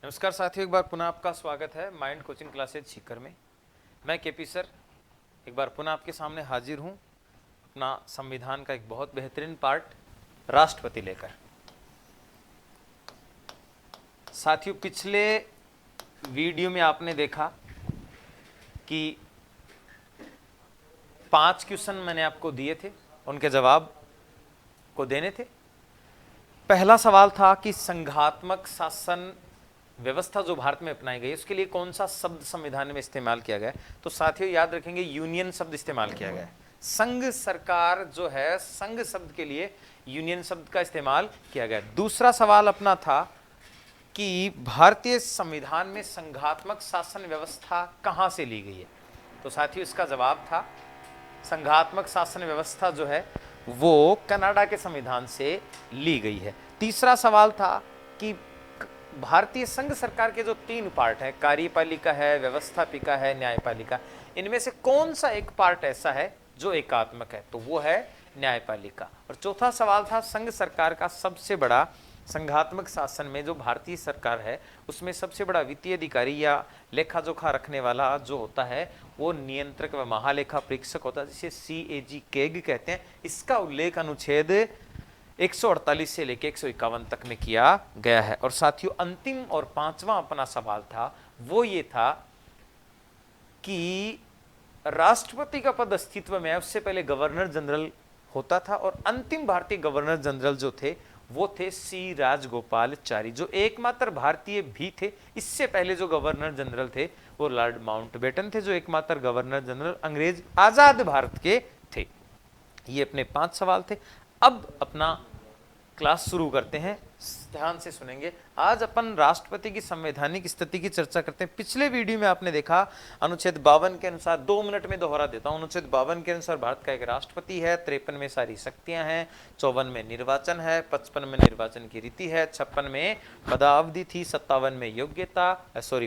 नमस्कार साथियों, एक बार पुनः आपका स्वागत है माइंड कोचिंग क्लासेज सीकर में। मैं केपी सर एक बार पुनः आपके सामने हाजिर हूं अपना संविधान का एक बहुत बेहतरीन पार्ट राष्ट्रपति लेकर। साथियों, पिछले वीडियो में आपने देखा कि 5 क्वेश्चन मैंने आपको दिए थे, उनके जवाब को देने थे। पहला सवाल था कि संघात्मक शासन व्यवस्था जो भारत में अपनाई गई उसके लिए कौन सा शब्द संविधान में इस्तेमाल किया गया है। तो साथियों याद रखेंगे, यूनियन शब्द इस्तेमाल किया गया है। संघ सरकार जो है, संघ शब्द के लिए यूनियन शब्द का इस्तेमाल किया गया। दूसरा सवाल अपना था कि भारतीय संविधान में संघात्मक शासन व्यवस्था कहां से ली गई है। तो साथियों इसका जवाब था संघात्मक शासन व्यवस्था जो है वो कनाडा के संविधान से ली गई है। तीसरा सवाल था कि भारतीय संघ सरकार के जो 3 पार्ट है, कार्यपालिका है, व्यवस्थापिका है, न्यायपालिका, इनमें से कौन सा एक पार्ट ऐसा है जो एकात्मक है, तो वो है न्यायपालिका। और चौथा सवाल था संघ सरकार का सबसे बड़ा संघात्मक शासन में जो भारतीय सरकार है उसमें सबसे बड़ा वित्तीय अधिकारी या लेखा जोखा रखने वाला जो होता है वो नियंत्रक व महालेखा परीक्षक होता है, जिसे CAG केग कहते हैं। इसका उल्लेख अनुच्छेद 148 से लेकर 151 तक में किया गया है। और साथियों अंतिम और 5वां अपना सवाल था वो ये था कि राष्ट्रपति का पद अस्तित्व में है, उससे पहले गवर्नर जनरल होता था और अंतिम भारतीय गवर्नर जनरल जो थे वो थे C राजगोपालचारी, जो एकमात्र भारतीय भी थे। इससे पहले जो गवर्नर जनरल थे वो लॉर्ड माउंटबेटन थे, जो एकमात्र गवर्नर जनरल अंग्रेज आजाद भारत के थे। ये अपने 5 सवाल थे। अब अपना क्लास शुरू करते हैं, ध्यान से सुनेंगे। आज अपन राष्ट्रपति की संवैधानिक स्थिति की चर्चा करते हैं। पिछले वीडियो में आपने देखा अनुच्छेद 52 के अनुसार, 2 मिनट में दोहरा देता हूं, अनुच्छेद 52 के अनुसार भारत का एक राष्ट्रपति है, 53 में सारी शक्तियां हैं, 54 में निर्वाचन है, 55 में निर्वाचन की रीति है, 56 में पदावधि थी, 57 में योग्यता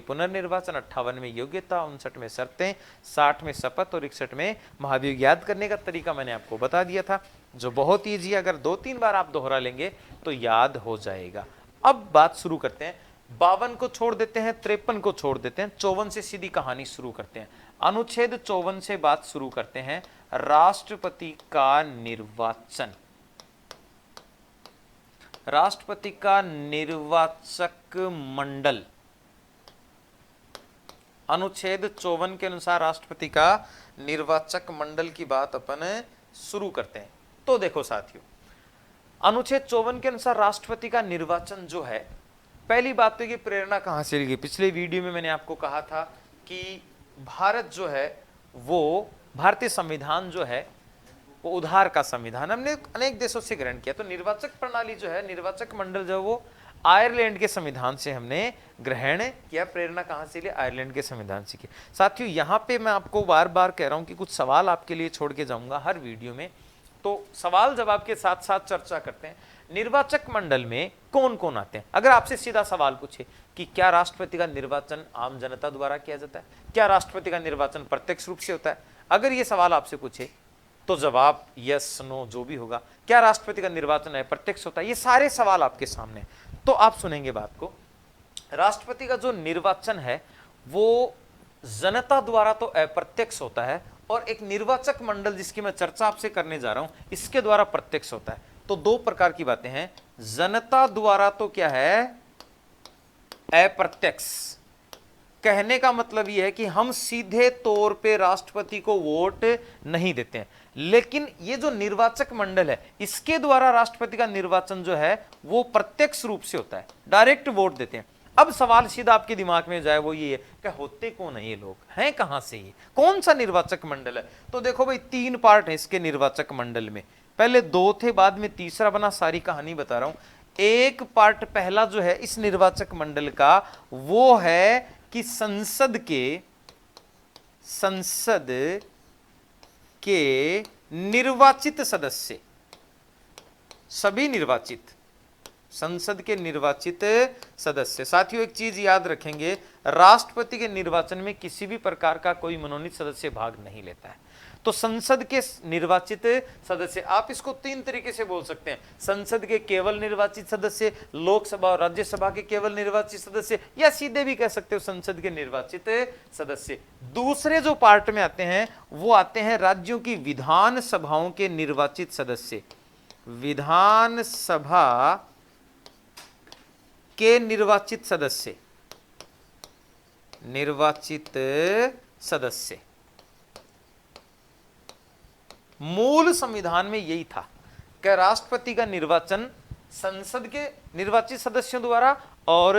पुनर्निर्वाचन, 58 में योग्यता, 59 में शर्तें, 60 में शपथ और 61 में महाभियोग। याद करने का तरीका मैंने आपको बता दिया था, जो बहुत ईजी, अगर 2-3 बार आप दोहरा लेंगे तो याद हो जाएगा। अब बात शुरू करते हैं। 52 को छोड़ देते हैं, 53 को छोड़ देते हैं, 54 से सीधी कहानी शुरू करते हैं। अनुच्छेद 54 से बात शुरू करते हैं, राष्ट्रपति का निर्वाचन। राष्ट्रपति का निर्वाचक मंडल, अनुच्छेद 54 के अनुसार राष्ट्रपति का निर्वाचक मंडल की बात अपन शुरू करते हैं। तो देखो साथियों, अनुच्छेद 54 के अनुसार राष्ट्रपति का निर्वाचन जो है, पहली बात तो ये प्रेरणा कहां से ली गई। पिछले वीडियो में मैंने आपको कहा था कि भारत जो है वो, भारतीय संविधान जो है वो उधार का संविधान, हमने अनेक देशों से ग्रहण किया। तो निर्वाचक प्रणाली जो है, निर्वाचक मंडल जो है वो आयरलैंड के संविधान से हमने ग्रहण किया। प्रेरणा कहां से ली? आयरलैंड के संविधान से की। साथियों यहां पे मैं आपको बार बार कह रहा हूं कि कुछ सवाल आपके लिए छोड़ के जाऊंगा हर वीडियो में, तो सवाल जवाब के साथ साथ चर्चा करते हैं। निर्वाचक मंडल में कौन कौन आते हैं? अगर आपसे सीधा सवाल पूछे कि क्या राष्ट्रपति का निर्वाचन आम जनता द्वारा किया जाता है, क्या राष्ट्रपति का निर्वाचन प्रत्यक्ष रूप से होता है, अगर ये सवाल आपसे पूछे तो जवाब यस नो जो भी होगा। क्या राष्ट्रपति का निर्वाचन है प्रत्यक्ष होता है, ये सारे सवाल आपके सामने। तो आप सुनेंगे बात को। राष्ट्रपति का जो निर्वाचन है वो जनता द्वारा तो अप्रत्यक्ष होता है, और एक निर्वाचक मंडल जिसकी मैं चर्चा आपसे करने जा रहा हूं इसके द्वारा प्रत्यक्ष होता है। तो 2 प्रकार की बातें हैं। जनता द्वारा तो क्या है? अप्रत्यक्ष। कहने का मतलब यह है कि हम सीधे तौर पे राष्ट्रपति को वोट नहीं देते हैं, लेकिन ये जो निर्वाचक मंडल है इसके द्वारा राष्ट्रपति का निर्वाचन जो है वो प्रत्यक्ष रूप से होता है, डायरेक्ट वोट देते हैं। अब सवाल सीधा आपके दिमाग में जाए वो ये है कि होते कौन है ये लोग, हैं कहां से, ये कौन सा निर्वाचक मंडल है? तो देखो भाई 3 पार्ट है इसके निर्वाचक मंडल में, पहले 2 थे, बाद में तीसरा बना। सारी कहानी बता रहा हूं। एक पार्ट पहला जो है इस निर्वाचक मंडल का वो है कि संसद के निर्वाचित सदस्य, सभी निर्वाचित, संसद के निर्वाचित सदस्य। साथियों एक चीज याद रखेंगे, राष्ट्रपति के निर्वाचन में किसी भी प्रकार का कोई मनोनीत सदस्य भाग नहीं लेता है। तो संसद के निर्वाचित सदस्य, आप इसको तीन तरीके से बोल सकते हैं, संसद के केवल निर्वाचित सदस्य, लोकसभा और राज्यसभा के केवल निर्वाचित सदस्य, या सीधे भी कह सकते हो संसद के निर्वाचित सदस्य। दूसरे जो पार्ट में आते हैं वो आते हैं राज्यों की विधान सभाओं के निर्वाचित सदस्य, विधान सभा के निर्वाचित सदस्य, निर्वाचित सदस्य। मूल संविधान में यही था कि राष्ट्रपति का निर्वाचन संसद के निर्वाचित सदस्यों द्वारा और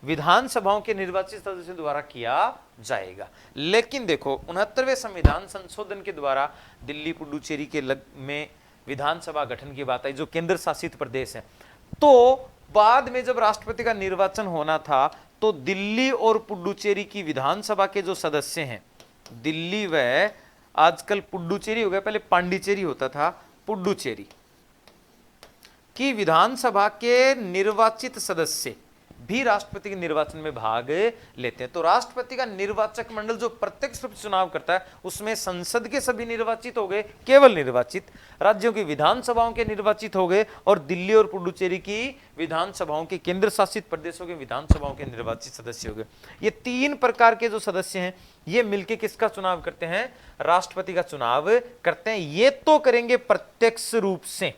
विधानसभाओं के निर्वाचित सदस्यों द्वारा किया जाएगा। लेकिन देखो 69वें संविधान संशोधन के द्वारा दिल्ली पुडुचेरी के में विधानसभा गठन की बात आई, जो केंद्र शासित प्रदेश है। तो बाद में जब राष्ट्रपति का निर्वाचन होना था तो दिल्ली और पुडुचेरी की विधानसभा के जो सदस्य हैं, दिल्ली व आजकल पुडुचेरी हो गया, पहले पांडिचेरी होता था, पुडुचेरी की विधानसभा के निर्वाचित सदस्य भी राष्ट्रपति के निर्वाचन में भाग लेते हैं। तो राष्ट्रपति का निर्वाचक मंडल जो प्रत्यक्ष रूप से चुनाव करता है उसमें संसद के सभी निर्वाचित हो गए, केवल निर्वाचित, राज्यों की विधानसभाओं के निर्वाचित हो गए, और दिल्ली और पुडुचेरी की विधानसभाओं के, केंद्र शासित प्रदेशों के विधानसभाओं के निर्वाचित सदस्य हो गए। ये तीन प्रकार के जो सदस्य हैं ये मिलकर किसका चुनाव करते हैं? राष्ट्रपति का चुनाव करते हैं। ये तो करेंगे प्रत्यक्ष रूप से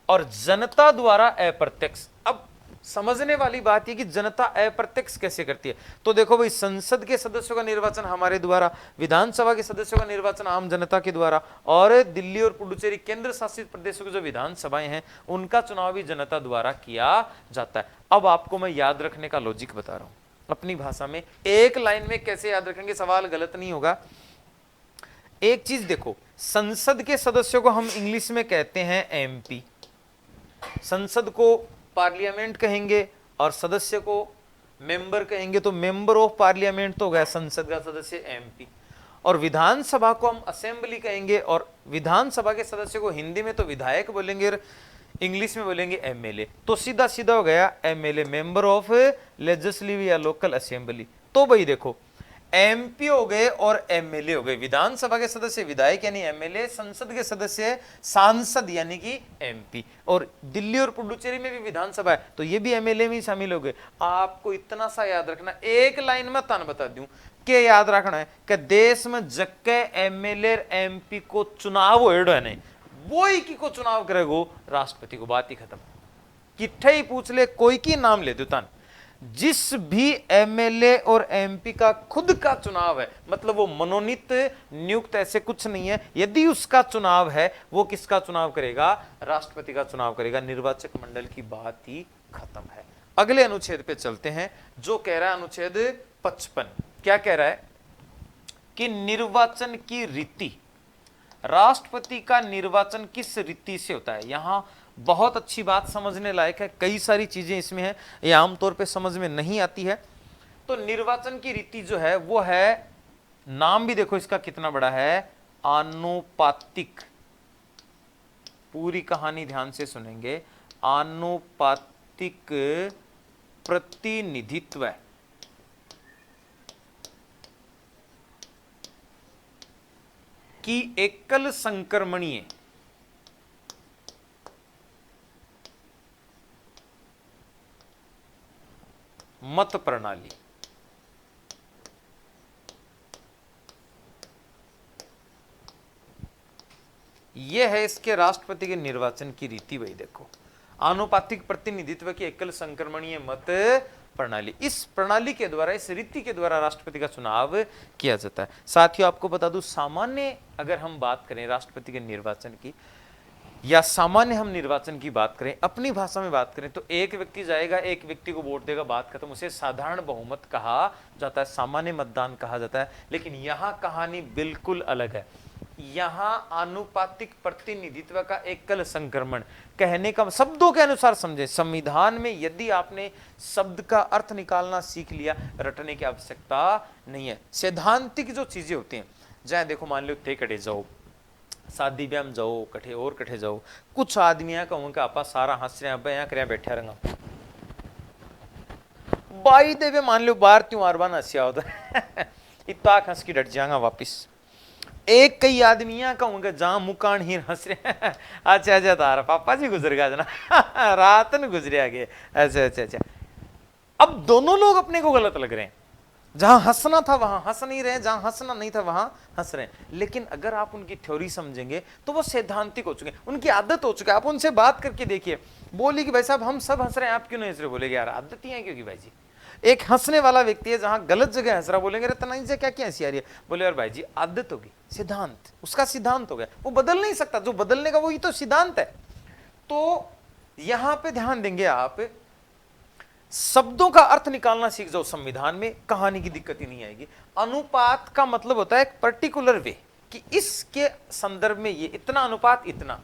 और जनता द्वारा अप्रत्यक्ष। अब समझने वाली बात है कि जनता अप्रत्यक्ष कैसे करती है। तो देखो भाई, संसद के सदस्यों का निर्वाचन हमारे द्वारा, विधानसभा के सदस्यों का निर्वाचन आम जनता के द्वारा, और दिल्ली और पुडुचेरी केंद्र शासित प्रदेशों की जो विधानसभाएं हैं उनका चुनाव भी जनता द्वारा किया जाता है। अब आपको मैं याद रखने का लॉजिक बता रहा हूं अपनी भाषा में, एक लाइन में कैसे याद रखेंगे, सवाल गलत नहीं होगा। एक चीज देखो, संसद के सदस्यों को हम इंग्लिश में कहते हैं एमपी, संसद को पार्लियामेंट कहेंगे और सदस्य को मेंबर कहेंगे, तो मेंबर ऑफ पार्लियामेंट तो हो गया संसद का सदस्य एमपी, और विधानसभा को हम असेंबली कहेंगे, और विधानसभा के सदस्य को हिंदी में तो विधायक बोलेंगे और इंग्लिश में बोलेंगे एमएलए। तो सीधा सीधा हो गया एमएलए, मेंबर ऑफ लेजिस्लेटिव या लोकल असेंबली। तो भाई देखो, एमपी हो गए और एमएलए हो गए, विधानसभा के सदस्य विधायक यानी एमएलए, संसद के सदस्य सांसद यानी कि एमपी, और दिल्ली और पुडुचेरी में भी विधानसभा है तो ये भी एमएलए में शामिल हो गए। आपको इतना सा याद रखना, एक लाइन में तान बता दूं कि याद रखना है कि देश में जक्के एमएलए एमपी को चुनाव होएडो है, नहीं वो ही की को चुनाव करेगो राष्ट्रपति को, बात ही खत्म। किट्ठे ही पूछ ले, कोई की नाम ले दो तान, जिस भी एमएलए और एमपी का खुद का चुनाव है, मतलब वो मनोनीत नियुक्त ऐसे कुछ नहीं है, यदि उसका चुनाव है वो किसका चुनाव करेगा? राष्ट्रपति का चुनाव करेगा। निर्वाचक मंडल की बात ही खत्म है। अगले अनुच्छेद पे चलते हैं, जो कह रहा है अनुच्छेद 55। क्या कह रहा है कि निर्वाचन की रीति, राष्ट्रपति का निर्वाचन किस रीति से होता है। यहां बहुत अच्छी बात समझने लायक है, कई सारी चीजें इसमें हैं, ये आमतौर पे समझ में नहीं आती है। तो निर्वाचन की रीति जो है वो है, नाम भी देखो इसका कितना बड़ा है, आनुपातिक। पूरी कहानी ध्यान से सुनेंगे, आनुपातिक प्रतिनिधित्व की एकल संक्रमणीय मत प्रणाली। यह है इसके राष्ट्रपति के निर्वाचन की रीति। भाई देखो, आनुपातिक प्रतिनिधित्व की एकल संक्रमणीय मत प्रणाली, इस प्रणाली के द्वारा, इस रीति के द्वारा राष्ट्रपति का चुनाव किया जाता है। साथियों आपको बता दूं, सामान्य अगर हम बात करें राष्ट्रपति के निर्वाचन की, या सामान्य हम निर्वाचन की बात करें, अपनी भाषा में बात करें, तो एक व्यक्ति जाएगा, एक व्यक्ति को वोट देगा, बात खत्म। उसे साधारण बहुमत कहा जाता है, सामान्य मतदान कहा जाता है। लेकिन यहां कहानी बिल्कुल अलग है। यहां आनुपातिक प्रतिनिधित्व का एकल संक्रमण, कहने का शब्दों के अनुसार समझे। संविधान में यदि आपने शब्द का अर्थ निकालना सीख लिया, रटने की आवश्यकता नहीं है। सैद्धांतिक जो चीजें होती हैं, जहां देखो मान लो थे कटे जाओ, शादी ब्याह में जाओ, कठे और कठे जाओ, कुछ आदमियां कहूं कि आपा सारा हंस रहे हैं, यहाँ कर बैठा रंगा बाई देवे, मान लो बाहर त्यों आरबान हंसिया होता इतना हंस की डट जाएगा वापिस। एक कई आदमियां कहूंगा जहां मुकान ही हंस रहे अच्छा अच्छा तारा पापा जी गुजर गया जना रात न गुजरिया गए अच्छा अच्छा अच्छा। अब दोनों लोग अपने को गलत लग रहे हैं, जहां हंसना था वहां हंस नहीं रहे, जहां हंसना नहीं था वहां हंस रहे हैं। लेकिन अगर आप उनकी थ्योरी समझेंगे तो वो सैद्धांतिक हो चुके हैं, उनकी आदत हो चुकी है। आप उनसे बात करके देखिए, बोली कि भाई साहब हम सब हंस रहे हैं, आप क्यों नहीं हंस रहे? बोलेगे यार आदत ही है, क्योंकि भाई जी एक हंसने वाला व्यक्ति है जहां गलत जगह हंस रहा, बोलेंगे तनाई से क्या क्या हंसी आ रही है? बोले यार भाई जी आदत होगी, सिद्धांत, उसका सिद्धांत हो गया, वो बदल नहीं सकता, जो बदलने का वही तो सिद्धांत है। तो यहां पे ध्यान देंगे आप, शब्दों का अर्थ निकालना सीख जाओ संविधान में, कहानी की दिक्कत ही नहीं आएगी। अनुपात का मतलब होता है एक पर्टिकुलर वे, कि इसके संदर्भ में ये इतना अनुपात, इतना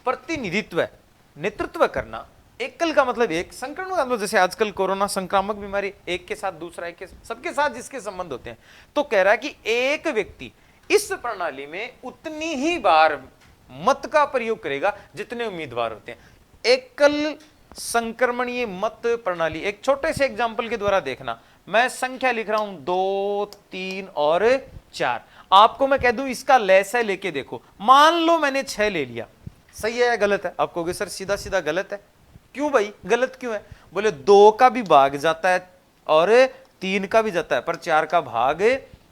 प्रतिनिधित्व है, नेतृत्व करना। एकल का मतलब एक, संक्रमण का मतलब जैसे आजकल कोरोना संक्रामक बीमारी, एक के साथ दूसरा, एक के सबके साथ जिसके संबंध होते हैं। तो कह रहा है कि एक व्यक्ति इस प्रणाली में उतनी ही बार मत का प्रयोग करेगा जितने उम्मीदवार होते हैं। एकल संक्रमणीय मत प्रणाली, एक छोटे से एग्जाम्पल के द्वारा देखना। मैं संख्या लिख रहा हूं 2, 3 और 4, आपको मैं कह दूं इसका लैस है, लेके देखो। मान लो मैंने 6 ले लिया, सही है या गलत है? आप कहोगे सर सीधा सीधा गलत है, क्यों भाई गलत क्यों है? बोले 2 का भी भाग जाता है और 3 का भी जाता है, पर 4 का भाग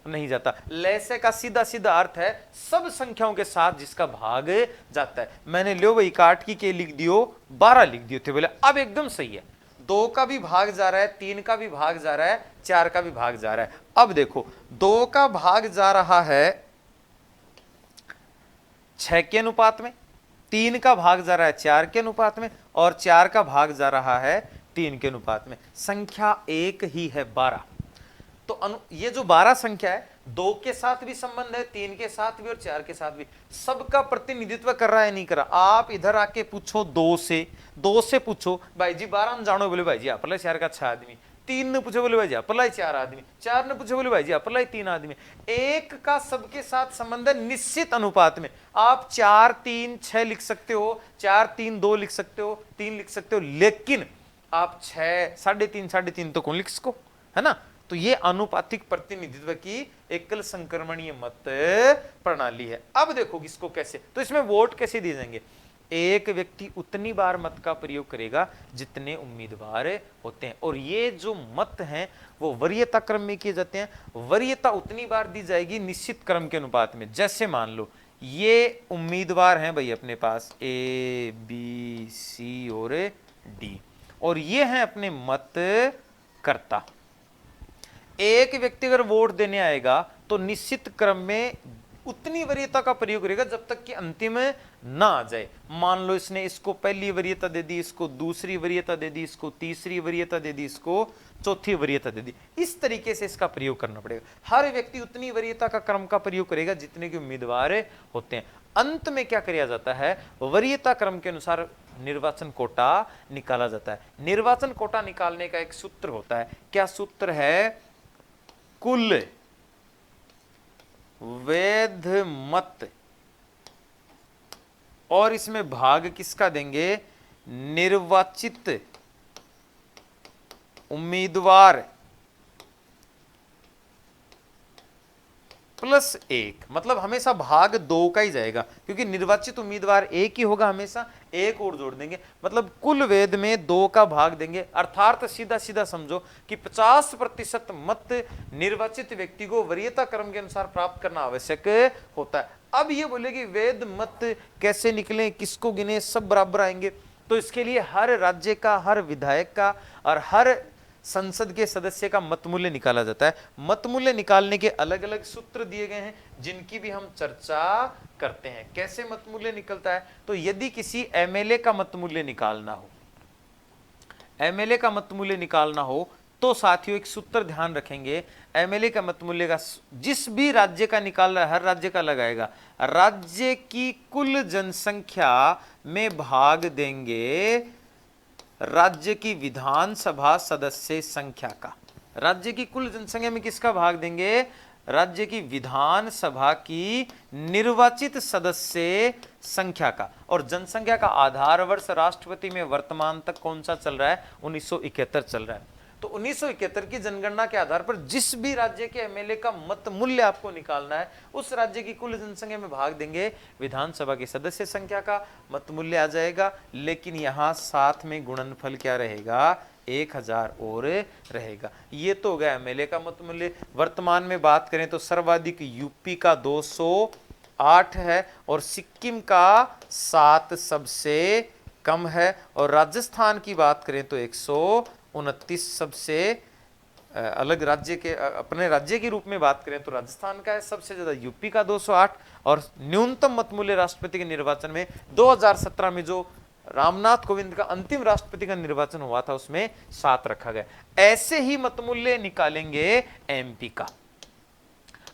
नहीं जाता। लैसे का सीधा सीधा अर्थ है सब संख्याओं के साथ जिसका भाग जाता है। मैंने लो भाई काट की के लिख दियो, 12 लिख दिए थे। बोले अब एकदम सही है, 2 का भी भाग जा रहा है, 3 का भी भाग जा रहा है, 4 का भी भाग जा रहा है। अब देखो 2 का भाग जा रहा है 6 के अनुपात में, 3 का भाग जा रहा है 4 के अनुपात में, और 4 का भाग जा रहा है 3 के अनुपात में। संख्या एक ही है 12। तो ये जो 12 संख्या है, 2 के साथ भी संबंध है, 3 के साथ भी और 4 के साथ भी, सबका प्रतिनिधित्व कर रहा है नहीं कर रहा? आप इधर आके पूछो 2 से पूछो भाई जी 12 न जानो, बोले भाई जी अपला 4 का 6 आदमी। 3 ने पूछे, बोले भाई जी अपला 4 आदमी। 4 ने पूछे, बोले भाई जी अपला 3 आदमी। एक का सबके साथ संबंध है निश्चित अनुपात में। आप 4, 3, 6 लिख सकते हो, 4, 3, 2 लिख सकते हो, 3 लिख सकते हो, लेकिन आप 6, 3.5 तो कौन लिख सको, है ना? तो ये अनुपातिक प्रतिनिधित्व की एकल संक्रमणीय मत प्रणाली है। अब देखो इसको कैसे, तो इसमें वोट कैसे दिए जाएंगे? एक व्यक्ति उतनी बार मत का प्रयोग करेगा जितने उम्मीदवार होते हैं, और ये जो मत हैं वो वरीयता क्रम में किए जाते हैं। वरीयता उतनी बार दी जाएगी निश्चित क्रम के अनुपात में। जैसे मान लो ये उम्मीदवार हैं भाई अपने पास A, B, C और D, और ये हैं अपने मत कर्ता। एक व्यक्ति अगर वोट देने आएगा तो निश्चित क्रम में उतनी वरीयता का प्रयोग करेगा जब तक कि अंतिम ना आ जाए। मान लो इसने इसको पहली वरीयता दे दी, इसको दूसरी वरीयता दे दी, इसको तीसरी वरीयता दे दी, इसको चौथी वरीयता दे दी। इस तरीके से इसका प्रयोग करना पड़ेगा। हर व्यक्ति उतनी वरीयता का क्रम का प्रयोग करेगा जितने के उम्मीदवार होते हैं। अंत में क्या किया जाता है? वरीयता क्रम के अनुसार निर्वाचन कोटा निकाला जाता है। निर्वाचन कोटा निकालने का एक सूत्र होता है। क्या सूत्र है? कुल वैध मत, और इसमें भाग किसका देंगे? निर्वाचित उम्मीदवार प्लस 1, मतलब हमेशा भाग 2 का ही जाएगा, क्योंकि निर्वाचित उम्मीदवार 1 ही होगा, हमेशा 1 और जोड़ देंगे, मतलब कुल वेद में 2 का भाग देंगे। अर्थात सीधा सीधा समझो कि 50% मत निर्वाचित व्यक्ति को वरीयता क्रम के अनुसार प्राप्त करना आवश्यक होता है। अब ये बोले कि वेद मत कैसे निकले, किसको गिने, सब बराबर आएंगे। तो इसके लिए हर राज्य का, हर विधायक का और हर संसद के सदस्य का मत मूल्य निकाला जाता है। मत मूल्य निकालने के अलग अलग सूत्र दिए गए हैं जिनकी भी हम चर्चा करते हैं। कैसे मत मूल्य निकलता है? तो यदि किसी एमएलए का मत मूल्य निकालना हो, एमएलए का मत मूल्य निकालना हो तो साथियों एक सूत्र ध्यान रखेंगे। एमएलए का मत मूल्य का जिस भी राज्य का निकाल रहा है, हर राज्य का लगाएगा, राज्य की कुल जनसंख्या में भाग देंगे राज्य की विधानसभा सदस्य संख्या का। राज्य की कुल जनसंख्या में किसका भाग देंगे? राज्य की विधानसभा की निर्वाचित सदस्य संख्या का। और जनसंख्या का आधार वर्ष राष्ट्रपति में वर्तमान तक कौन सा चल रहा है? 1971 चल रहा है। तो 1971 की जनगणना के आधार पर जिस भी राज्य के एमएलए का मत मूल्य आपको निकालना है, उस राज्य की कुल जनसंख्या में भाग देंगे, विधानसभा की सदस्य संख्या का मत मूल्य आ जाएगा। लेकिन यहां साथ में गुणनफल क्या रहेगा, 1000 और रहेगा। ये तो हो गया एमएलए का मत मूल्य। वर्तमान में बात करें तो सर्वाधिक यूपी का 208 है और सिक्किम का 7 सबसे कम है, और राजस्थान की बात करें तो 129 सबसे अलग राज्य के, अपने राज्य के रूप में बात करें तो राजस्थान का है, सबसे ज्यादा यूपी का 208, और न्यूनतम मत मूल्य राष्ट्रपति के निर्वाचन में 2017 में जो रामनाथ कोविंद का अंतिम राष्ट्रपति का निर्वाचन हुआ था उसमें 7 रखा गया। ऐसे ही मत मूल्य निकालेंगे एमपी का।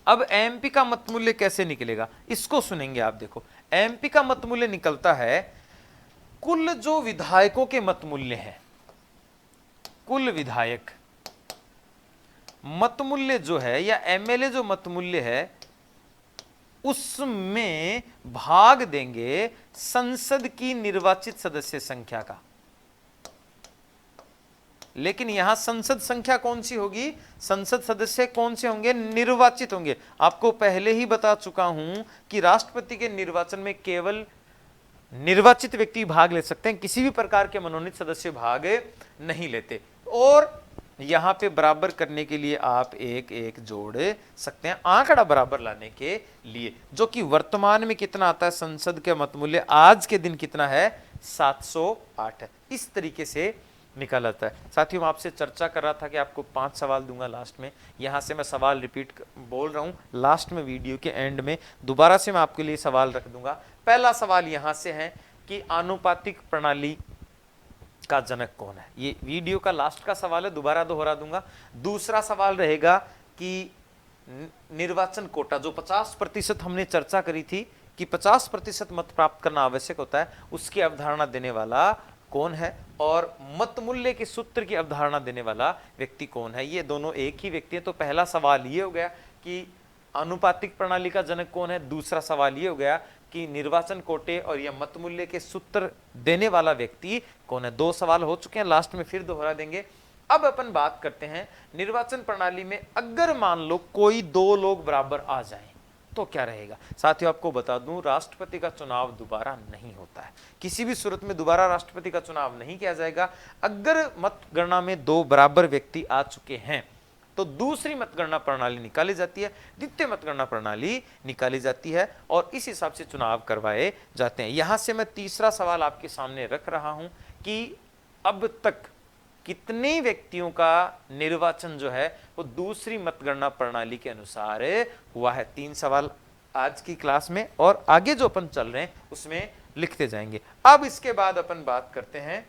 अब एमपी का मत मूल्य कैसे निकलेगा, इसको सुनेंगे आप। देखो, एमपी का मत मूल्य निकलता है कुल जो विधायकों के मत मूल्य हैं, कुल विधायक मत मूल्य जो है या एमएलए जो मत मूल्य है उसमें भाग देंगे संसद की निर्वाचित सदस्य संख्या का। लेकिन यहां संसद संख्या कौन सी होगी, संसद सदस्य कौन से होंगे, निर्वाचित होंगे। आपको पहले ही बता चुका हूं कि राष्ट्रपति के निर्वाचन में केवल निर्वाचित व्यक्ति भाग ले सकते हैं, किसी भी प्रकार के मनोनीत सदस्य भाग नहीं लेते। और यहां पे बराबर करने के लिए आप एक एक जोड़ सकते हैं आंकड़ा बराबर लाने के लिए, जो कि वर्तमान में कितना आता है, संसद के मत मूल्य आज के दिन कितना है, 708 है। इस तरीके से निकाला जाता है। साथियों, मैं आपसे चर्चा कर रहा था कि आपको 5 सवाल दूंगा लास्ट में। यहां से मैं सवाल रिपीट बोल रहा हूं, लास्ट में वीडियो के एंड में दोबारा से मैं आपके लिए सवाल रख दूंगा। पहला सवाल यहां से है कि आनुपातिक प्रणाली का जनक कौन है। ये वीडियो का लास्ट का सवाल है, दोबारा दोहरा दूंगा। दूसरा सवाल रहेगा कि निर्वाचन कोटा जो 50% हमने चर्चा करी थी कि 50% मत प्राप्त करना आवश्यक होता है, उसकी अवधारणा देने वाला कौन है, और मत मूल्य के सूत्र की अवधारणा देने वाला व्यक्ति कौन है। ये दोनों एक ही व्यक्ति है। तो पहला सवाल ये हो गया कि आनुपातिक प्रणाली का जनक कौन है। दूसरा सवाल ये हो गया कि निर्वाचन कोटे और यह मत मूल्य के सूत्र देने वाला व्यक्ति कौन है। 2 सवाल हो चुके हैं, लास्ट में फिर दोहरा देंगे। अब अपन बात करते हैं निर्वाचन प्रणाली में अगर मान लो कोई 2 लोग बराबर आ जाएं तो क्या रहेगा। साथियों, आपको बता दूं, राष्ट्रपति का चुनाव दोबारा नहीं होता है, किसी भी सूरत में दोबारा राष्ट्रपति का चुनाव नहीं किया जाएगा। अगर मतगणना में 2 बराबर व्यक्ति आ चुके हैं तो दूसरी मतगणना प्रणाली निकाली जाती है, द्वितीय मतगणना प्रणाली निकाली जाती है, और इस हिसाब से चुनाव करवाए जाते हैं। यहां से मैं तीसरा सवाल आपके सामने रख रहा हूं कि अब तक कितने व्यक्तियों का निर्वाचन जो है वो दूसरी मतगणना प्रणाली के अनुसार हुआ है। 3 सवाल आज की क्लास में, और आगे जो अपन चल रहे हैं उसमें लिखते जाएंगे। अब इसके बाद अपन बात करते हैं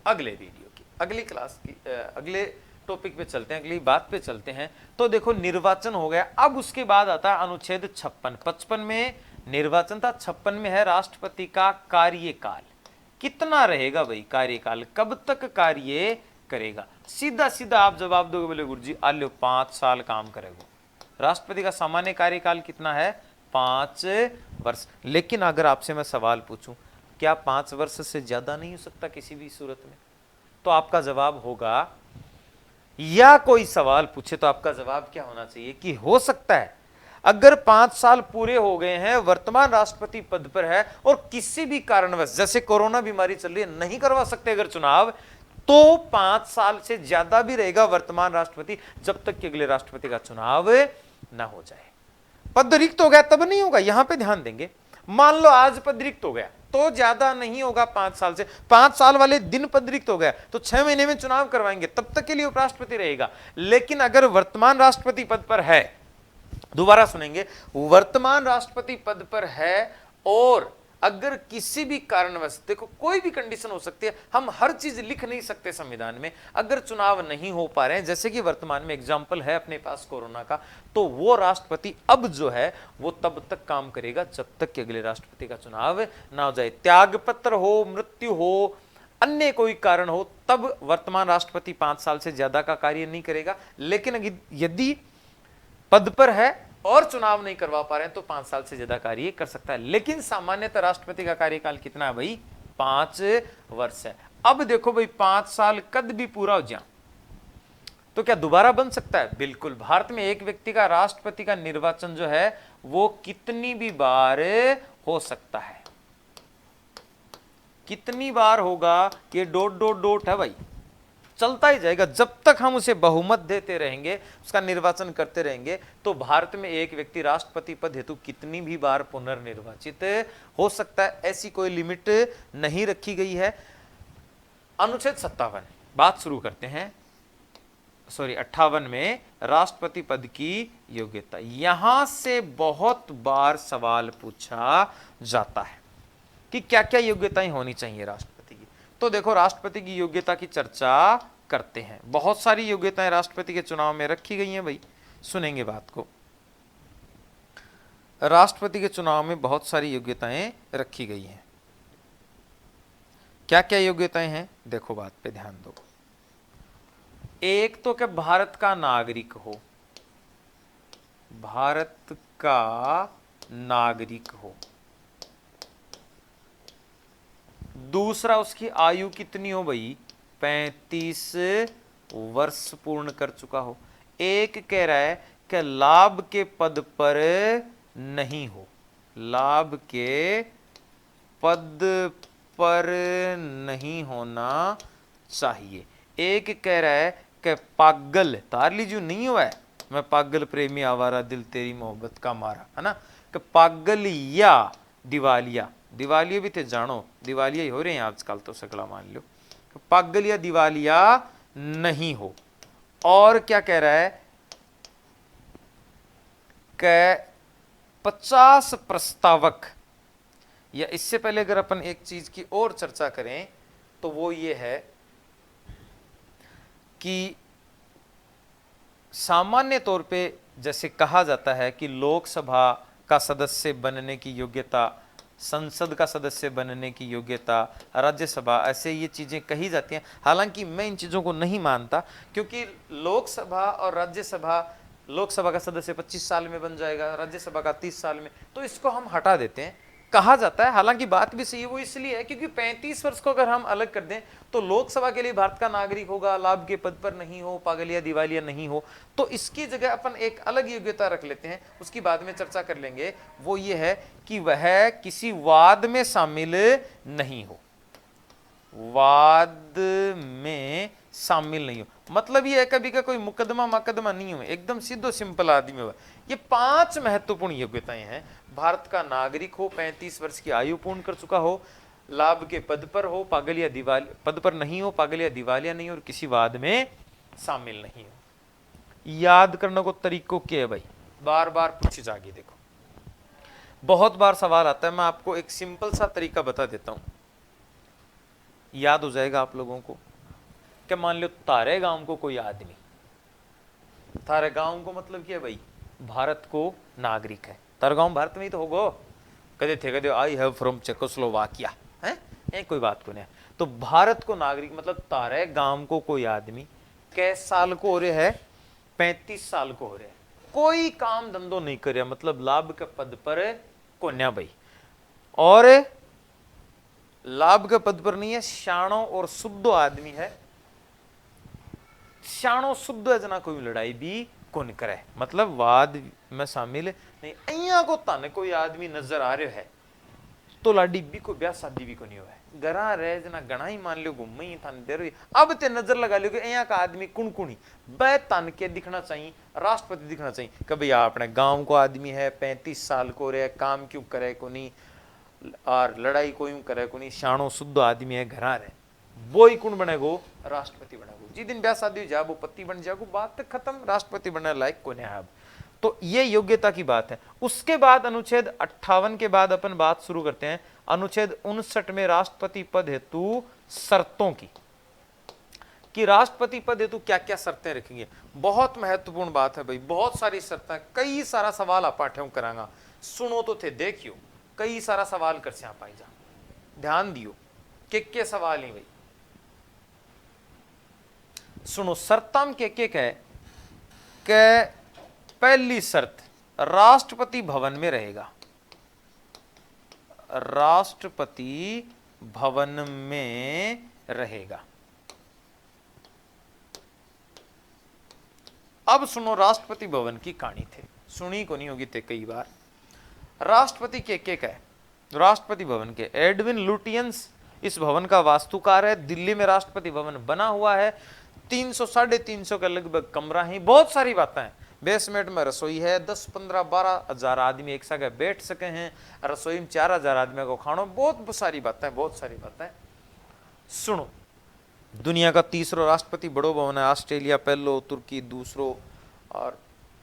अगले वीडियो की, अगली क्लास की, अगले टॉपिक पे चलते हैं, अगली बात पे चलते हैं। तो देखो, निर्वाचन हो गया। अब उसके बाद आता है अनुच्छेद 56। 55 में निर्वाचन था, 56 में है राष्ट्रपति का कार्यकाल। कितना रहेगा भाई कार्यकाल, कब तक कार्य करेगा। सीधा सीधा आप जवाब दोगे, बोले गुरुजी आलो 5 साल काम करेगा। राष्ट्रपति का सामान्य कार्यकाल कितना है, 5 वर्ष। लेकिन अगर आपसे मैं सवाल पूछूं, क्या 5 वर्ष से ज्यादा नहीं हो सकता किसी भी सूरत में, तो आपका जवाब होगा, या कोई सवाल पूछे तो आपका जवाब क्या होना चाहिए कि हो सकता है। अगर 5 साल पूरे हो गए हैं, वर्तमान राष्ट्रपति पद पर है और किसी भी कारणवश, जैसे कोरोना बीमारी चल रही है, नहीं करवा सकते अगर चुनाव, तो 5 साल से ज्यादा भी रहेगा वर्तमान राष्ट्रपति, जब तक कि अगले राष्ट्रपति का चुनाव ना हो जाए। पद रिक्त हो गया तब नहीं होगा, यहां पे ध्यान देंगे। मान लो आज पद रिक्त हो गया तो ज्यादा नहीं होगा 5 साल से, 5 साल वाले दिन पद रिक्त हो गया तो 6 महीने में चुनाव करवाएंगे, तब तक के लिए उपराष्ट्रपति रहेगा। लेकिन अगर वर्तमान राष्ट्रपति पद पर है, दोबारा सुनेंगे, वर्तमान राष्ट्रपति पद पर है और अगर किसी भी कारणवश, देखो कोई भी कंडीशन हो सकती है, हम हर चीज लिख नहीं सकते संविधान में, अगर चुनाव नहीं हो पा रहे हैं, जैसे कि वर्तमान में एग्जाम्पल है अपने पास कोरोना का, तो वो राष्ट्रपति अब जो है वो तब तक काम करेगा जब तक कि अगले राष्ट्रपति का चुनाव ना हो जाए। त्यागपत्र हो, मृत्यु हो, अन्य कोई कारण हो, तब वर्तमान राष्ट्रपति 5 साल से ज्यादा का कार्य नहीं करेगा। लेकिन यदि पद पर है और चुनाव नहीं करवा पा रहे हैं तो 5 साल से ज्यादा कार्य कर सकता है। लेकिन सामान्यतः राष्ट्रपति का कार्यकाल कितना है भाई, 5 वर्ष है। अब देखो भाई, 5 साल कद भी पूरा हो जाए, तो क्या दोबारा बन सकता है? बिल्कुल। भारत में एक व्यक्ति का राष्ट्रपति का निर्वाचन जो है वो कितनी भी बार हो सकता है। कितनी बार होगा? ये डॉट डॉट डॉट है भाई, चलता ही जाएगा जब तक हम उसे बहुमत देते रहेंगे, उसका निर्वाचन करते रहेंगे। तो भारत में एक व्यक्ति राष्ट्रपति पद हेतु कितनी भी बार पुनर्निर्वाचित हो सकता है, ऐसी कोई लिमिट नहीं रखी गई है। अनुच्छेद 57 बात शुरू करते हैं, सॉरी 58 में राष्ट्रपति पद की योग्यता। यहां से बहुत बार सवाल पूछा जाता है कि क्या क्या योग्यताएं होनी चाहिए राष्ट्रपति की। तो देखो, राष्ट्रपति की योग्यता की चर्चा करते हैं। बहुत सारी योग्यताएं राष्ट्रपति के चुनाव में रखी गई हैं भाई, सुनेंगे बात को। राष्ट्रपति के चुनाव में बहुत सारी योग्यताएं रखी गई हैं। क्या क्या योग्यताएं हैं, देखो बात पे ध्यान दो। एक तो क्या भारत का नागरिक हो, भारत का नागरिक हो। दूसरा, उसकी आयु कितनी हो भाई? 35 वर्ष पूर्ण कर चुका हो। एक कह रहा है कि लाभ के पद पर नहीं हो, लाभ के पद पर नहीं होना चाहिए। एक कह रहा है कि पागल, तार लीजिए नहीं हुआ है, मैं पागल प्रेमी आवारा दिल तेरी मोहब्बत का मारा, है ना, कि पागल या दिवालिया, दिवालिया भी थे जानो, दिवालिया ही हो रहे हैं आजकल तो सगला मान लो, पागल या दिवालिया नहीं हो। और क्या कह रहा है कि 50 प्रस्तावक, या इससे पहले अगर अपन एक चीज की और चर्चा करें तो वो ये है कि सामान्य तौर पे जैसे कहा जाता है कि लोकसभा का सदस्य बनने की योग्यता, संसद का सदस्य बनने की योग्यता, राज्यसभा, ऐसे ये चीजें कही जाती हैं। हालांकि मैं इन चीजों को नहीं मानता, क्योंकि लोकसभा और राज्यसभा, लोकसभा का सदस्य 25 साल में बन जाएगा, राज्यसभा का 30 साल में, तो इसको हम हटा देते हैं, कहा जाता है। हालांकि बात भी सही है, वो इसलिए है क्योंकि 35 वर्ष को अगर हम अलग कर दें तो लोकसभा के लिए भारत का नागरिक होगा, लाभ के पद पर नहीं हो, पागलिया दिवालिया नहीं हो, तो इसकी जगह अपन एक अलग योग्यता रख लेते हैं, उसकी बाद में चर्चा कर लेंगे। वो ये है कि वह किसी वाद में शामिल नहीं हो, वाद में शामिल नहीं हो, मतलब ये है कभी का कोई मुकदमा मकदमा नहीं हो, एकदम सीधो सिंपल आदमी हो। ये 5 महत्वपूर्ण योग्यताएं हैं। भारत का नागरिक हो, 35 वर्ष की आयु पूर्ण कर चुका हो, लाभ के पद पर हो, पागल या दिवालिया पद पर नहीं हो, पागल या दिवालिया नहीं हो, और किसी वाद में शामिल नहीं हो। याद करने को तरीकों क्या है भाई, बार बार पूछी जाएगी। देखो बहुत बार सवाल आता है, मैं आपको एक सिंपल सा तरीका बता देता हूं, याद हो जाएगा आप लोगों को। क्या मान लो तारे गांव को कोई आदमी, तारे गांव को मतलब क्या है भाई, भारत को नागरिक है, तारे गांव भारत में ही तो होगा, कदे थे कदे आई हैव फ्रॉम चेकोस्लोवाकिया है, ये कोई बात को नहीं। तो भारत को नागरिक मतलब तारे गांव को कोई आदमी कैसे साल को हो रहे है, 35 साल को हो रहे है, कोई काम धंधो नहीं कर रहा, मतलब लाभ के पद पर कोन्या भाई, और लाभ के पद पर नहीं है, शाणो और शुद्ध आदमी है, शाणो शुद्ध है, जना कोई लड़ाई भी कौन करे, मतलब वाद में शामिल नहीं। अइया को तन कोई आदमी नजर आ रहा है तो लाडी भी को ब्याह शादी भी को नहीं हुआ है, गरा रहे जना गणा ही मान लो घूम ही तन दे रही, अब ते नजर लगा लो कि अइया का आदमी कुणकुणी बै तन के दिखना चाहिए, राष्ट्रपति दिखना चाहिए कि भैया अपने गांव को आदमी है, 35 साल को रहे, काम क्यों करे को नहीं, और लड़ाई को यूं करे को नहीं, शाणो शुद्ध आदमी है, घरा रहे, वो ही कौन बनेगो, राष्ट्रपति बनेगो। जिस दिन ब्याह शादी हो जाए वो पति बन जाएगो, बात खत्म, राष्ट्रपति बनने लायक को नहीं है अब। तो ये योग्यता की बात है। उसके बाद अनुच्छेद 58 के बाद अपन बात शुरू करते हैं अनुच्छेद 59 में राष्ट्रपति पद हेतु शर्तों की, कि राष्ट्रपति पद हेतु क्या क्या शर्तें रखेंगे। बहुत महत्वपूर्ण बात है भाई, बहुत सारी शर्तें, कई सारा सवाल आप पाठ्यों करांगा, सुनो तो थे, देखियो कई सारा सवाल कर से आप आई जा, ध्यान दियो के सवाल ही भाई, सुनो शर्तम के है कि पहली शर्त राष्ट्रपति भवन में रहेगा, राष्ट्रपति भवन में रहेगा। अब सुनो राष्ट्रपति भवन की कहानी थे, सुनी को नहीं होगी थे कई बार। राष्ट्रपति के है राष्ट्रपति भवन के एडविन लुटियंस इस भवन का वास्तुकार है। दिल्ली में राष्ट्रपति भवन बना हुआ है। 300 350 का लगभग कमरा है, बहुत सारी बातें हैं। बेसमेंट में रसोई है, 10 15 12 हजार आदमी एक साथ बैठ सके हैं। रसोई में 4000 आदमी को खाना, बहुत सारी बातें, बहुत सारी बातें। सुनो, दुनिया का तीसरा राष्ट्रपति बड़ो भवन है, ऑस्ट्रेलिया पहलो, तुर्की दूसरो, और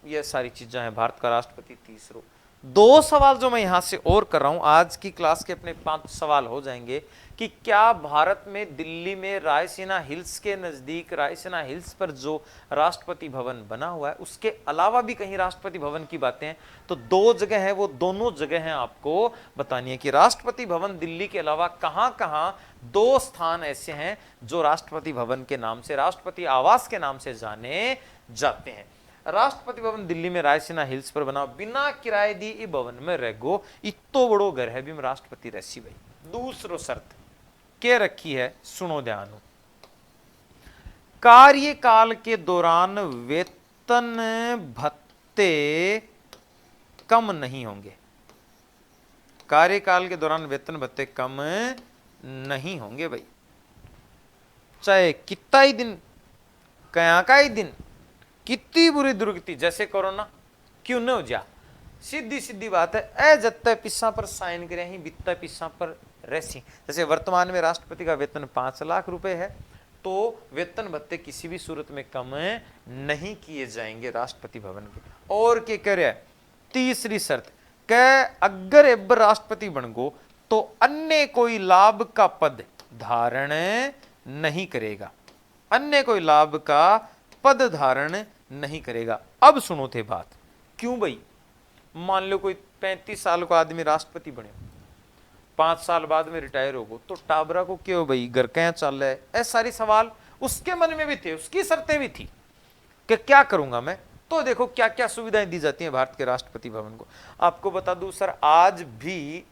ये सारी चीजें हैं। भारत का राष्ट्रपति तीसरो। 2 सवाल जो मैं यहां से और कर रहा हूं, आज की क्लास के अपने 5 सवाल हो जाएंगे कि क्या भारत में दिल्ली में रायसीना हिल्स के नजदीक, रायसीना हिल्स पर जो राष्ट्रपति भवन बना हुआ है उसके अलावा भी कहीं राष्ट्रपति भवन की बातें हैं? तो 2 जगह है, वो दोनों जगह हैं आपको बतानी है कि राष्ट्रपति भवन दिल्ली के अलावा कहां कहां 2 स्थान ऐसे हैं जो राष्ट्रपति भवन के नाम से, राष्ट्रपति आवास के नाम से जाने जाते हैं। राष्ट्रपति भवन दिल्ली में रायसीना हिल्स पर बना, बिना किराए दी ई भवन में रहो, इतो बड़ो घर है भी राष्ट्रपति रहसी भाई। दूसरो शर्त के रखी है, सुनो ध्यान, कार्यकाल के दौरान वेतन भत्ते कम नहीं होंगे। कार्यकाल के दौरान वेतन भत्ते कम नहीं होंगे भाई, चाहे कितना ही दिन, कया का ही दिन, कितनी बुरी दुर्गति, जैसे कोरोना क्यों न हो जा। सीधी सीधी बात है, ए जत्ते पिस्सा पर साइन करे ही बित्ता पिस्सा पर रहसी। जैसे वर्तमान में राष्ट्रपति का वेतन 5 लाख रुपए है, तो वेतन भत्ते किसी भी सूरत में कम नहीं किए जाएंगे राष्ट्रपति भवन के। और क्या कह रहा है, तीसरी शर्त कह, अगर अब राष्ट्रपति बन गो तो अन्य कोई लाभ का पद धारण नहीं करेगा, अन्य कोई लाभ का पद धारण नहीं करेगा। अब सुनो थे बात, क्यों भाई, मान लो कोई 35 साल का आदमी राष्ट्रपति बने, 5 साल बाद में रिटायर हो गो, तो टाबरा को क्यों भाई, घर क्या चल रहा है, ऐसे सारी सवाल उसके मन में भी थे, उसकी शर्तें भी थी कि क्या करूंगा मैं। तो देखो क्या क्या सुविधाएं दी जाती हैं भारत के राष्ट्रपति भवन को। आपको बता दूं सर, आज भी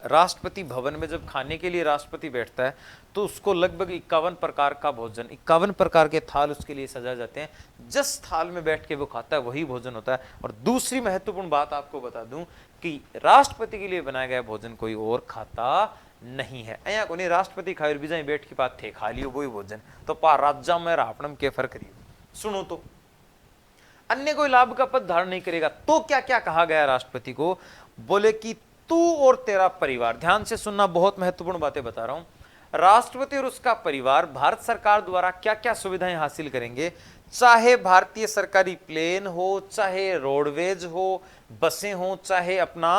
राष्ट्रपति भवन में जब खाने के लिए राष्ट्रपति बैठता है तो उसको लगभग 51 प्रकार का भोजन, 51 प्रकार के थाल उसके लिए सजाए जाते हैं। जिस थाल में बैठ के वो खाता है वही भोजन होता है। और दूसरी महत्वपूर्ण बात आपको बता दूं कि राष्ट्रपति के लिए बनाया गया भोजन कोई और खाता नहीं है। ऐसा को नहीं राष्ट्रपति खाए भी जाए बैठ के बात थे खा लियो वही भोजन, तो पा राजा में रापणम के फर्क रही। सुनो तो, अन्य कोई लाभ का पद धारण नहीं करेगा। तो क्या क्या कहा गया राष्ट्रपति को, बोले कि तू और तेरा परिवार, ध्यान से सुनना, बहुत महत्वपूर्ण बातें बता रहा हूं। राष्ट्रपति और उसका परिवार भारत सरकार द्वारा क्या क्या सुविधाएं हासिल करेंगे, चाहे भारतीय सरकारी प्लेन हो, चाहे रोडवेज हो, बसें हो, चाहे अपना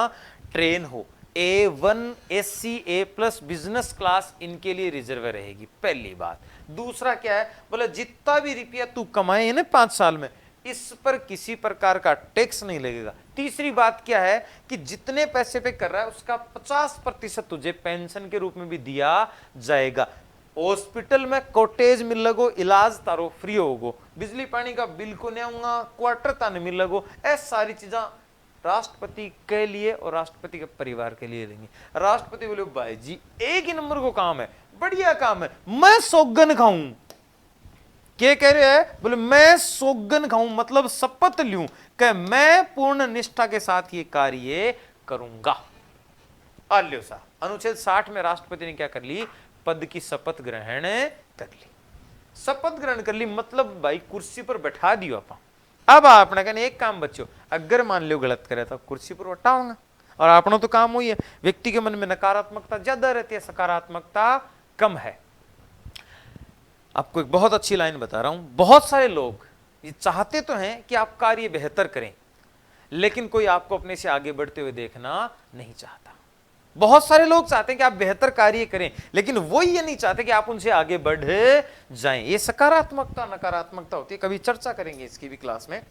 ट्रेन हो, A1 AC A+ business class इनके लिए रिजर्व रहेगी, पहली बात। दूसरा क्या है, बोले जितना भी रुपया तू कमाए ना 5 साल में, इस पर किसी प्रकार का टैक्स नहीं लगेगा। तीसरी बात क्या है कि जितने पैसे पे कर रहा है उसका 50% तुझे पेंशन के रूप में भी दिया जाएगा। हॉस्पिटल में कॉटेज मिल लगो, इलाज तारो फ्री होगो, बिजली पानी का बिल को नहीं आऊंगा, क्वार्टर ताने मिल लगो, ऐसी सारी चीजें राष्ट्रपति के लिए और राष्ट्रपति के परिवार के लिए लेंगे। राष्ट्रपति बोले भाई जी एक ही नंबर को काम है, बढ़िया काम है, मैं सौगन खाऊं। क्या कह रहे हैं, बोले मैं सौगन खाऊं मतलब शपथ लूं कि मैं पूर्ण निष्ठा के साथ ये कार्य करूंगा। आल्यो सा अनुच्छेद 60 में राष्ट्रपति ने क्या कर ली, पद की शपथ ग्रहण कर ली। शपथ ग्रहण कर ली मतलब भाई कुर्सी पर बैठा दियो आपा। अब आपने कहने एक काम बच्चों, अगर मान लो गलत करे तो कुर्सी पर बैठाऊंगा। और अपना तो काम हुई है, व्यक्ति के मन में नकारात्मकता ज्यादा रहती है, सकारात्मकता कम है। आपको एक बहुत अच्छी लाइन बता रहा हूं, बहुत सारे लोग ये चाहते तो हैं कि आप कार्य बेहतर करें, लेकिन कोई आपको अपने से आगे बढ़ते हुए देखना नहीं चाहता। बहुत सारे लोग चाहते हैं कि आप बेहतर कार्य करें, लेकिन वो ये नहीं चाहते कि आप उनसे आगे बढ़ जाएं। ये सकारात्मकता नकारात्मकता होती है, कभी चर्चा करेंगे इसकी भी क्लास में।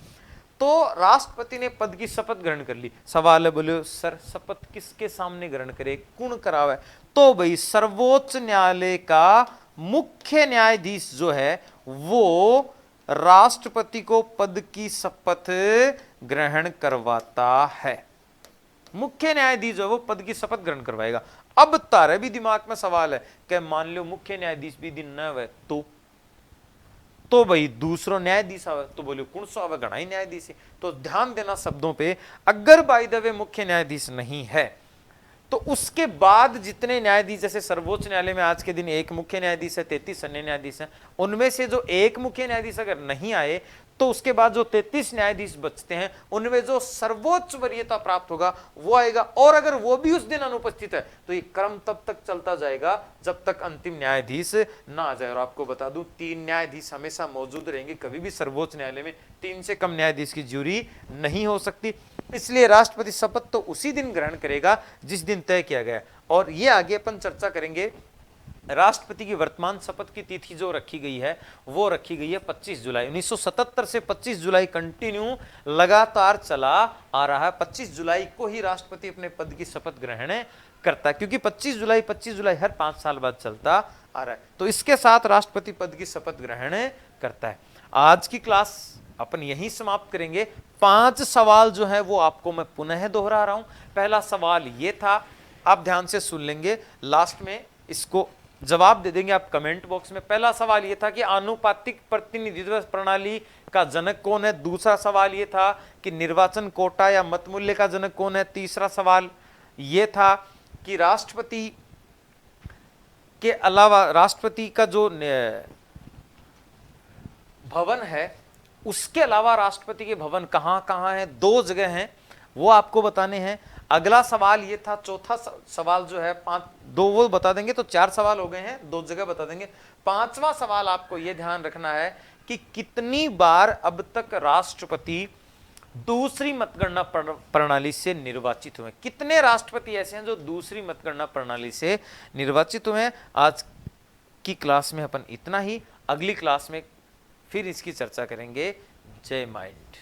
तो राष्ट्रपति ने पद की शपथ ग्रहण कर ली। सवाल है, बोले सर शपथ किसके सामने ग्रहण करे, कौन करावे? तो भाई सर्वोच्च न्यायालय का मुख्य न्यायाधीश जो है वो राष्ट्रपति को पद की शपथ ग्रहण करवाता है। मुख्य न्यायाधीश जो वो पद की शपथ ग्रहण करवाएगा। अब तारे भी दिमाग में सवाल है कि मान लो मुख्य न्यायाधीश भी दिन न हुए तो तो भाई दूसरो न्यायाधीश आवे, तो बोले कौन सो आवे, घना ही न्यायाधीश है। तो ध्यान देना शब्दों पे, अगर बाय द वे मुख्य न्यायाधीश नहीं है तो उसके बाद जितने न्यायाधीश, जैसे सर्वोच्च न्यायालय में आज के दिन एक मुख्य न्यायाधीश है, 33 अन्य न्यायाधीश हैं, उनमें से जो एक मुख्य न्यायाधीश अगर नहीं आए तो उसके बाद जो 33 न्यायाधीश बचते हैं उनमें जो सर्वोच्च वरीयता प्राप्त होगा वो आएगा। और अगर वो भी उस दिन अनुपस्थित है तो ये क्रम तब तक चलता जाएगा जब तक अंतिम न्यायाधीश ना आ जाए। और आपको बता दूं 3 न्यायाधीश हमेशा मौजूद रहेंगे, कभी भी सर्वोच्च न्यायालय में 3 से कम न्यायाधीश की ज्यूरी नहीं हो सकती। इसलिए राष्ट्रपति शपथ तो उसी दिन ग्रहण करेगा जिस दिन तय किया गया। और ये आगे अपन चर्चा करेंगे। राष्ट्रपति की वर्तमान शपथ की तिथि जो रखी गई है वो रखी गई है 25 जुलाई। 1977 से 25 जुलाई कंटिन्यू लगातार चला आ रहा है। 25 जुलाई को ही राष्ट्रपति अपने पद की शपथ ग्रहण करता है, क्योंकि 25 जुलाई हर 5 साल बाद चलता आ रहा है। तो इसके साथ राष्ट्रपति पद की शपथ ग्रहण करता है। आज की क्लास अपन यहीं समाप्त करेंगे। 5 सवाल जो है वो आपको मैं पुनः दोहरा रहा हूं। पहला सवाल ये था, आप ध्यान से सुन लेंगे, लास्ट में इसको जवाब दे देंगे आप कमेंट बॉक्स में। पहला सवाल यह था कि आनुपातिक प्रतिनिधित्व प्रणाली का जनक कौन है। दूसरा सवाल यह था कि निर्वाचन कोटा या मत मूल्य का जनक कौन है। तीसरा सवाल यह था कि राष्ट्रपति के अलावा राष्ट्रपति का जो भवन है उसके अलावा राष्ट्रपति के भवन कहां कहां है, 2 जगह हैं, वो आपको बताने हैं। अगला सवाल ये था, चौथा सवाल जो है 2 वो बता देंगे तो 4 सवाल हो गए हैं, 2 जगह बता देंगे। 5वां सवाल आपको ये ध्यान रखना है कि कितनी बार अब तक राष्ट्रपति दूसरी मतगणना प्रणाली से निर्वाचित हुए। कितने राष्ट्रपति ऐसे हैं जो दूसरी मतगणना प्रणाली से निर्वाचित हुए हैं। आज की क्लास में अपन इतना ही, अगली क्लास में फिर इसकी चर्चा करेंगे। जय माइंड।